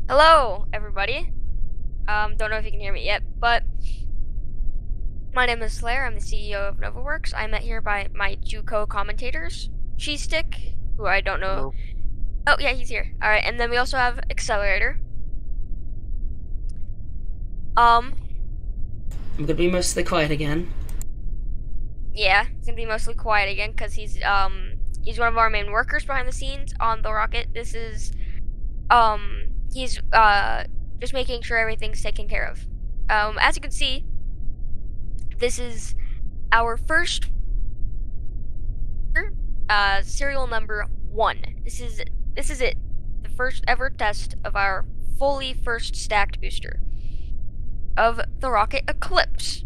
Hello, everybody. Don't know if you can hear me yet, but my name is Slayer. I'm the CEO of Novaworks. I'm met here by my two co-commentators, Cheese Stick, who I don't know. Hello. Oh, yeah, he's here. All right, and then we also have Accelerator. Um, I'm gonna be mostly quiet again. yeah, he's gonna be mostly quiet again because he's one of our main workers behind the scenes on the rocket. He's just making sure everything's taken care of. As you can see, this is our first serial number 1. This is it. The first ever test of our fully first stacked booster of the rocket Eclipse.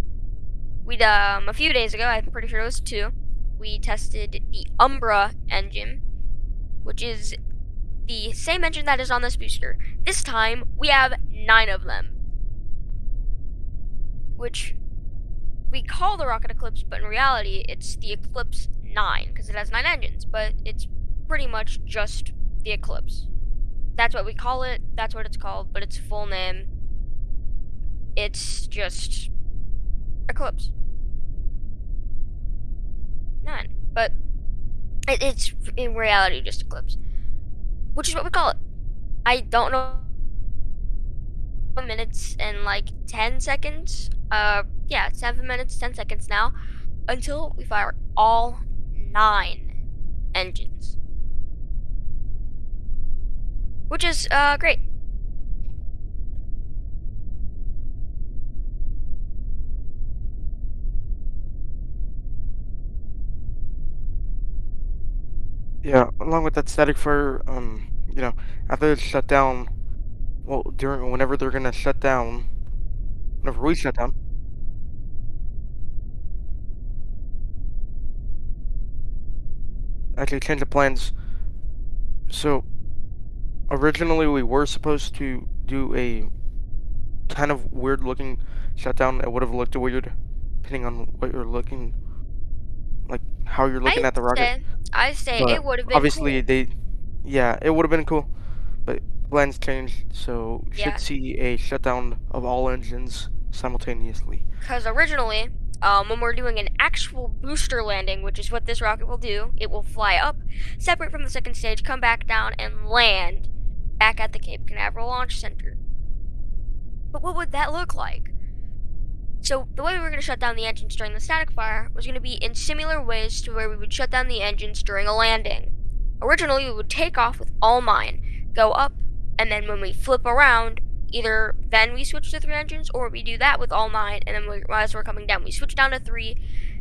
We'd a few days ago, I'm pretty sure it was 2, we tested the Umbra engine, which is the same engine that is on this booster. This time we have 9 of them, which we call the rocket Eclipse, but in reality it's the Eclipse 9 because it has 9 engines, but it's pretty much just the Eclipse. That's what we call it, that's what it's called, but its full name, it's just Eclipse 9. But it's in reality just Eclipse, which is what we call it. I don't know, minutes and like 10 seconds. Yeah, 7 minutes, 10 seconds now until we fire all 9 engines, which is great. Yeah, along with that static fire, after it's shut down, whenever they're gonna shut down, whenever we shut down, actually change the plans. So, originally we were supposed to do a kind of weird looking shutdown. It would have looked weird, depending on what you're looking, like how you're looking at the rocket. I say But it would have been obviously cool. it would have been cool. But plans changed, so you Yeah, should see a shutdown of all engines simultaneously. because originally, when we're doing an actual booster landing, which is what this rocket will do, it will fly up, separate from the second stage, come back down, and land back at the Cape Canaveral Launch Center. But what would that look like? So the way we were going to shut down the engines during the static fire was going to be in similar ways to where we would shut down the engines during a landing. Originally, we would take off with all 9, go up, and then when we flip around, either then we switch to 3 engines, or we do that with all 9, and then as we're coming down, we switch down to 3,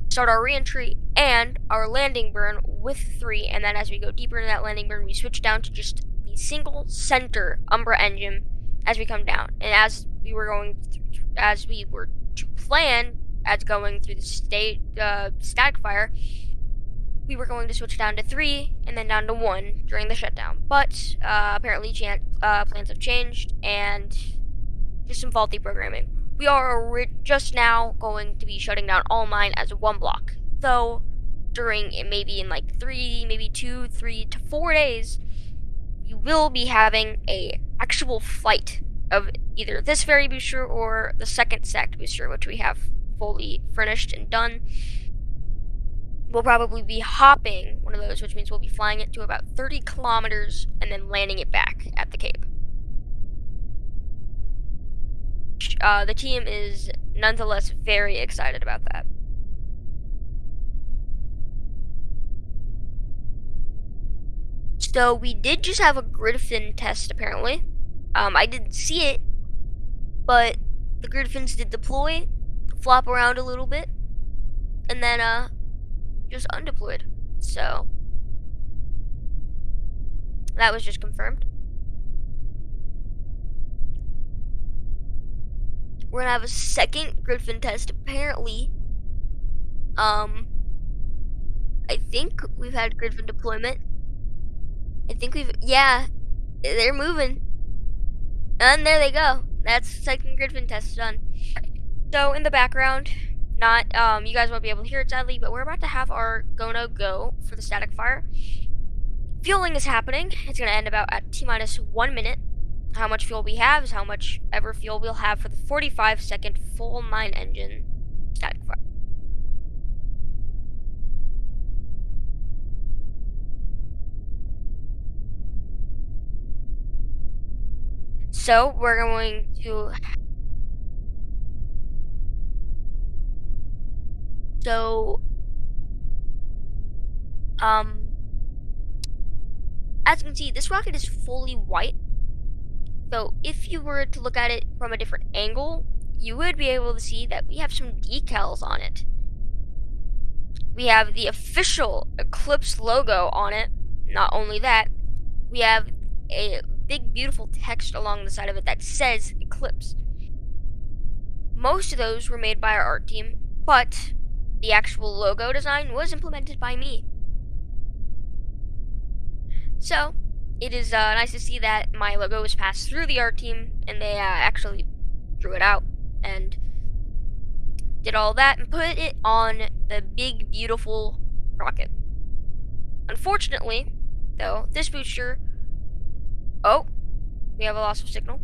start our re-entry and our landing burn with 3, and then as we go deeper into that landing burn, we switch down to just the single center Umbra engine as we come down. And as we were to plan as going through the static fire, we were going to switch down to 3 and then down to 1 during the shutdown. But apparently plans have changed and just some faulty programming. We are just now going to be shutting down all 9 as one block. Though during maybe in like 3, maybe 2, 3 to 4 days, you will be having a actual flight of either this very booster or the second stacked booster, which we have fully furnished and done. We'll probably be hopping one of those, which means we'll be flying it to about 30 kilometers and then landing it back at the Cape. The team is nonetheless very excited about that. So we did just have a Griffin test apparently. I didn't see it, but the Griffins did deploy, flop around a little bit, and then just undeployed. So that was just confirmed. We're gonna have a second Griffin test apparently. I think we've had Griffin deployment. Yeah, they're moving. And there they go. That's the second Griffin test done. So in the background, not you guys won't be able to hear it sadly, but we're about to have our go for the static fire. Fueling is happening. It's gonna end about at T-minus 1 minute. how much fuel we have is how much ever fuel we'll have for the 45-second full 9-engine static fire. So we're going to as you can see, this rocket is fully white. So if you were to look at it from a different angle, you would be able to see that we have some decals on it. We have the official Eclipse logo on it. Not only that, we have a big beautiful text along the side of it that says Eclipse. Most of those were made by our art team, but the actual logo design was implemented by me. So, it is nice to see that my logo was passed through the art team, and they actually drew it out and did all that and put it on the big, beautiful rocket. Unfortunately, though, this booster... Oh, we have a loss of signal.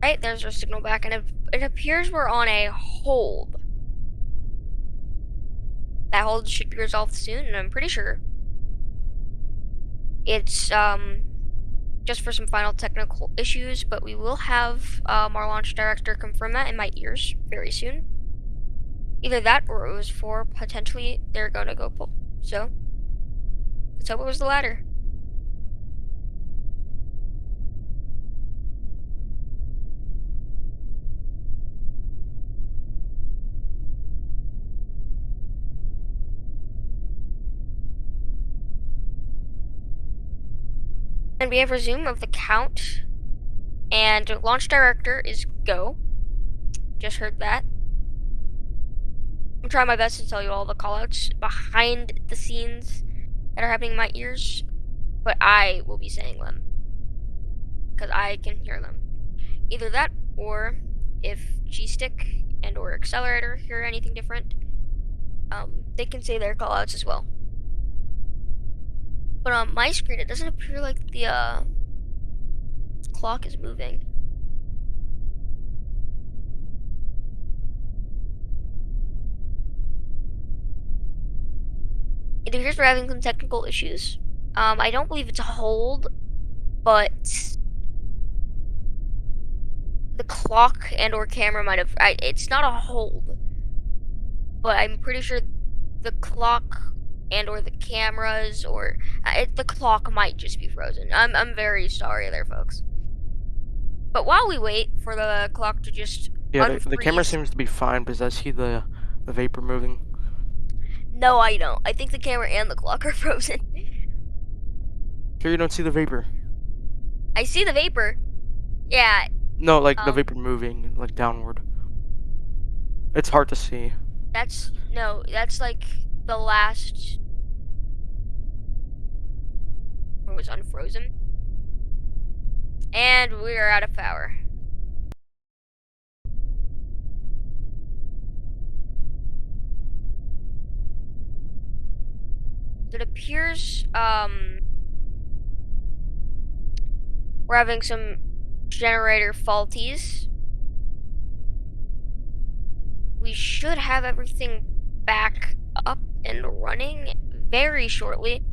Right, there's our signal back, and it appears we're on a hold. That hold should be resolved soon, and I'm pretty sure it's just for some final technical issues, but we will have our launch director confirm that in my ears very soon. Either that, or it was for potentially they're gonna go pull. So, let's hope it was the latter. And we have resume of the count, and launch director is go. Just heard that. I'm trying my best to tell you all the callouts behind the scenes that are happening in my ears, but I will be saying them because I can hear them. Either that, or if G-Stick and or Accelerator hear anything different, they can say their callouts as well. But on my screen, it doesn't appear like the clock is moving. It appears we're having some technical issues. I don't believe it's a hold, but the clock and or camera might have... it's not a hold, but I'm pretty sure the clock and or the cameras or the clock might just be frozen. I'm very sorry there, folks. But while we wait for the clock to just the camera seems to be fine because I see the vapor moving. No, I don't. I think the camera and the clock are frozen. Sure you don't see the vapor? I see the vapor. Yeah. No, like the vapor moving, like downward. It's hard to see. That's like the last... It was unfrozen. And we are out of power. It appears we're having some generator faulties. We should have everything back up and running very shortly.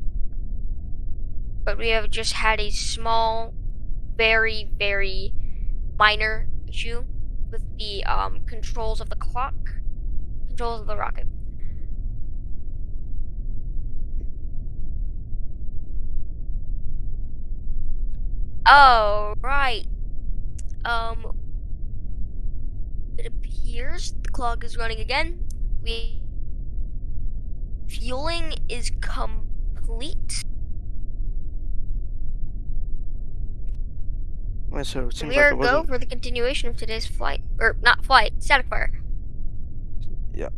But we have just had a small, very, very minor issue with the controls of the clock, controls of the rocket. Oh, right. It appears the clock is running again. Fueling is complete. So it seems We are like it go wasn't... for the continuation of today's flight, or not flight, static fire. Yeah.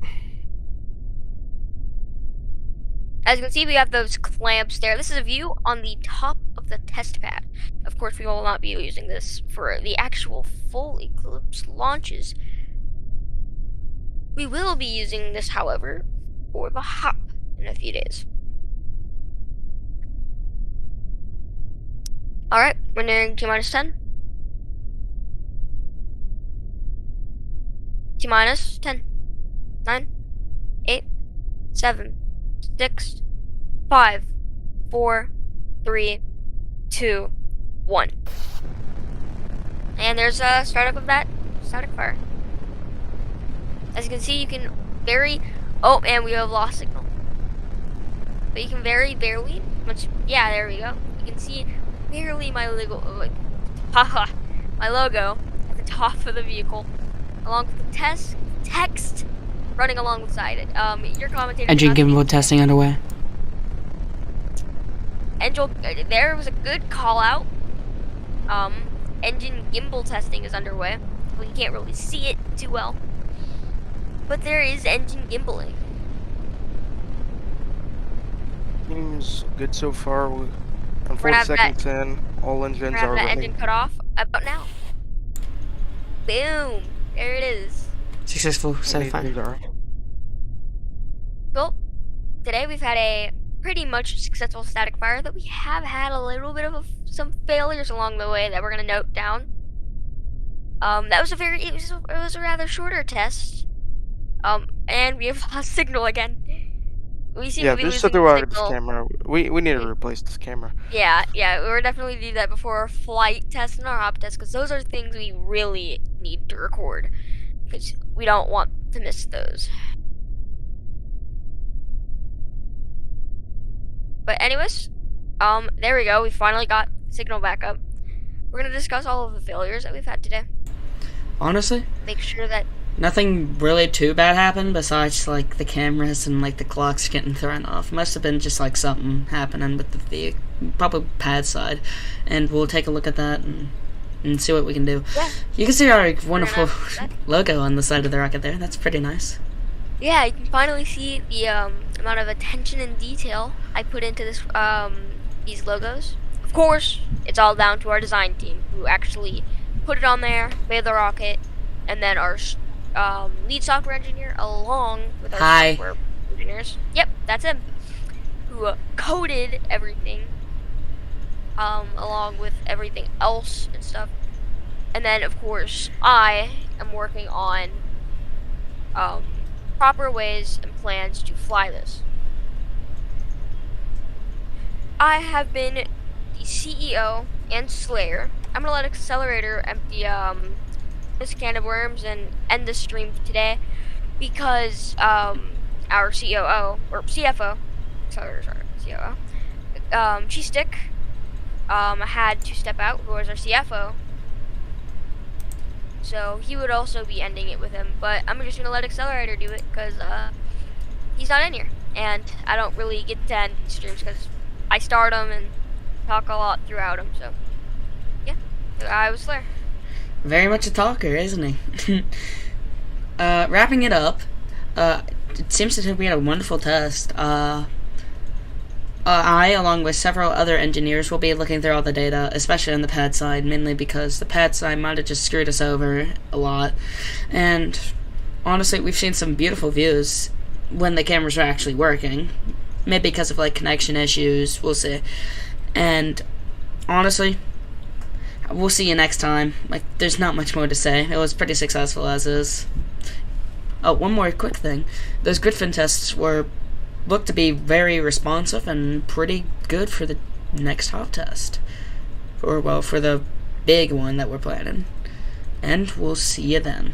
As you can see, we have those clamps there. This is a view on the top of the test pad. Of course, we will not be using this for the actual full Eclipse launches. We will be using this, however, for the hop in a few days. Alright, we're nearing T-minus 10. T-minus 10. 9. 8. 7. 6. 5. 4. 3. 2. 1. And there's a startup of that static fire. As you can see, you can very... Oh, and we have lost signal. But you can very barely... Yeah, there we go. You can see barely my logo... my logo at the top of the vehicle. Along with the text running along beside it. Your commentator... Engine gimbal testing underway. There was a good call out. Engine gimbal testing is underway. Well, you can't really see it too well. But there is engine gimbaling. Seems good so far. On We're 4 gonna have seconds in, all engines have are that running. engine cut off about now. Boom! There it is. Successful static fire. These are. Well, today we've had a pretty much successful static fire, that we have had a little bit of some failures along the way that we're gonna note down. That was it was a rather shorter test. And we have lost signal again. We seem to be there's losing something wrong with this signal. camera. We need to replace this camera. Yeah, we will definitely do that before our flight test and our hop test, because those are things we really need to record, because we don't want to miss those. But anyways, there we go. We finally got signal back up. We're gonna discuss all of the failures that we've had today. Honestly, Make sure that nothing really too bad happened besides like the cameras and like the clocks getting thrown off. Must have been just like something happening with the vehicle, probably pad side, and we'll take a look at that and see what we can do. Yeah. You can see our wonderful that. logo on the side of the rocket there. That's pretty nice. Yeah, you can finally see the amount of attention and detail I put into this these logos. Of course, it's all down to our design team, who actually put it on there, made the rocket, and then our lead software engineer, along with our software engineers. Yep, that's him. Who coded everything, along with everything else and stuff. And then, of course, I am working on proper ways and plans to fly this. I have been the CEO and Slayer. I'm gonna let Accelerator empty this can of worms and end the stream today, because our COO or CFO, COO, Cheese Stick, had to step out, who was our CFO. So he would also be ending it with him, but I'm just gonna let Accelerator do it, because he's not in here, and I don't really get to end streams because I start them and talk a lot throughout them. So yeah, I was Slayer. Very much a talker, isn't he? Wrapping it up, it seems to be a wonderful test. I, along with several other engineers, will be looking through all the data, especially on the pad side, mainly because the pad side might have just screwed us over a lot. And honestly, we've seen some beautiful views when the cameras are actually working. Maybe because of like connection issues, we'll see. And honestly, we'll see you next time. Like, there's not much more to say. It was pretty successful as is. Oh, one more quick thing. Those Griffin tests looked to be very responsive and pretty good for the next hop test. Or, well, for the big one that we're planning. And we'll see you then.